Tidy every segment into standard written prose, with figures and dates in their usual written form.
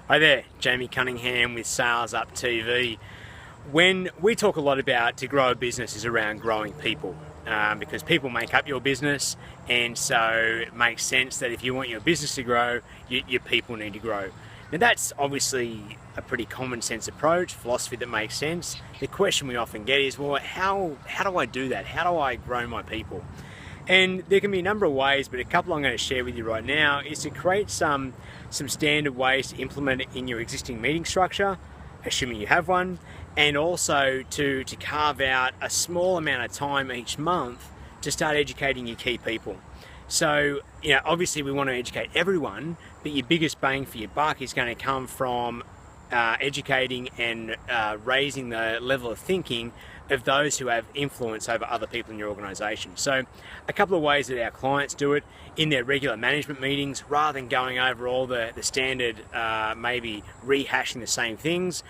Hi there, Jamie Cunningham with SalesUp TV. When we talk a lot about to grow a business is around growing people, because people make up your business, and so it makes sense that if you want your business to grow, your people need to grow. Now that's obviously a pretty common sense approach, philosophy that makes sense. The question we often get is, well, how do I do that? How do I grow my people? And there can be a number of ways, but a couple I'm going to share with you right now is to create some standard ways to implement it in your existing meeting structure, assuming you have one, and also to carve out a small amount of time each month to start educating your key people. So, obviously we want to educate everyone, but your biggest bang for your buck is going to come from educating and raising the level of thinking of those who have influence over other people in your organization. So a couple of ways that our clients do it in their regular management meetings, rather than going over all the standard, maybe rehashing the same things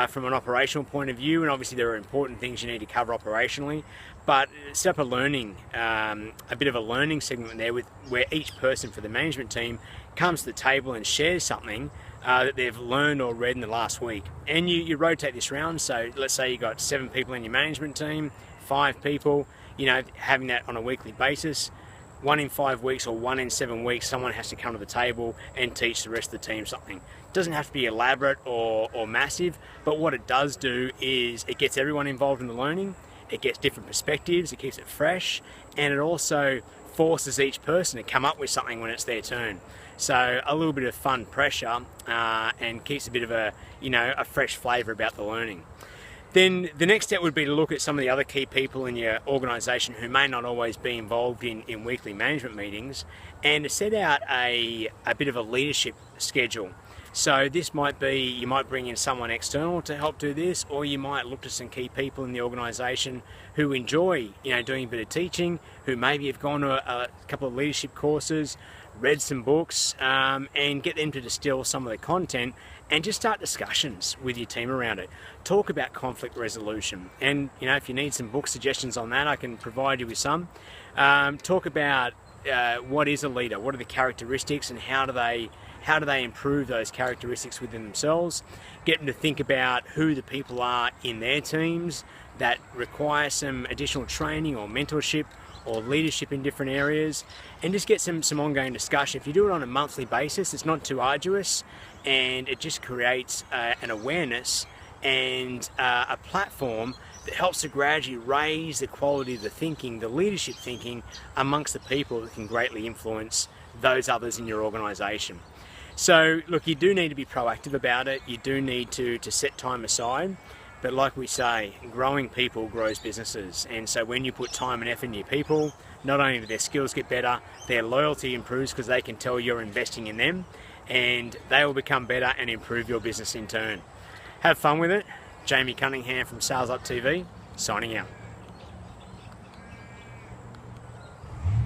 from an operational point of view. And obviously there are important things you need to cover operationally, but set up a bit of a learning segment there where each person for the management team comes to the table and shares something that they've learned or read in the last week. And you rotate this around. So let's say you've got 7 people in your management team, 5 people, having that on a weekly basis. 1 in 5 weeks or 1 in 7 weeks, someone has to come to the table and teach the rest of the team something. It doesn't have to be elaborate or massive, but what it does do is it gets everyone involved in the learning, it gets different perspectives, it keeps it fresh, and it also forces each person to come up with something when it's their turn. So a little bit of fun pressure and keeps a bit of a fresh flavour about the learning. Then the next step would be to look at some of the other key people in your organisation who may not always be involved in weekly management meetings, and to set out a bit of a leadership schedule. So this might be, you might bring in someone external to help do this, or you might look to some key people in the organisation who enjoy doing a bit of teaching, who maybe have gone to a couple of leadership courses, read some books, and get them to distill some of the content and just start discussions with your team around it. Talk about conflict resolution, and if you need some book suggestions on that, I can provide you with some. Talk about what is a leader, what are the characteristics, and how do they improve those characteristics within themselves. Get them to think about who the people are in their teams that require some additional training or mentorship or leadership in different areas, and just get some ongoing discussion. If you do it on a monthly basis, it's not too arduous, and it just creates an awareness and a platform that helps to gradually raise the quality of the thinking, the leadership thinking amongst the people that can greatly influence those others in your organisation. So look, you do need to be proactive about it. You do need to set time aside. But like we say, growing people grows businesses. And so when you put time and effort in your people, not only do their skills get better, their loyalty improves because they can tell you're investing in them, and they will become better and improve your business in turn. Have fun with it. Jamie Cunningham from SalesUp TV, signing out.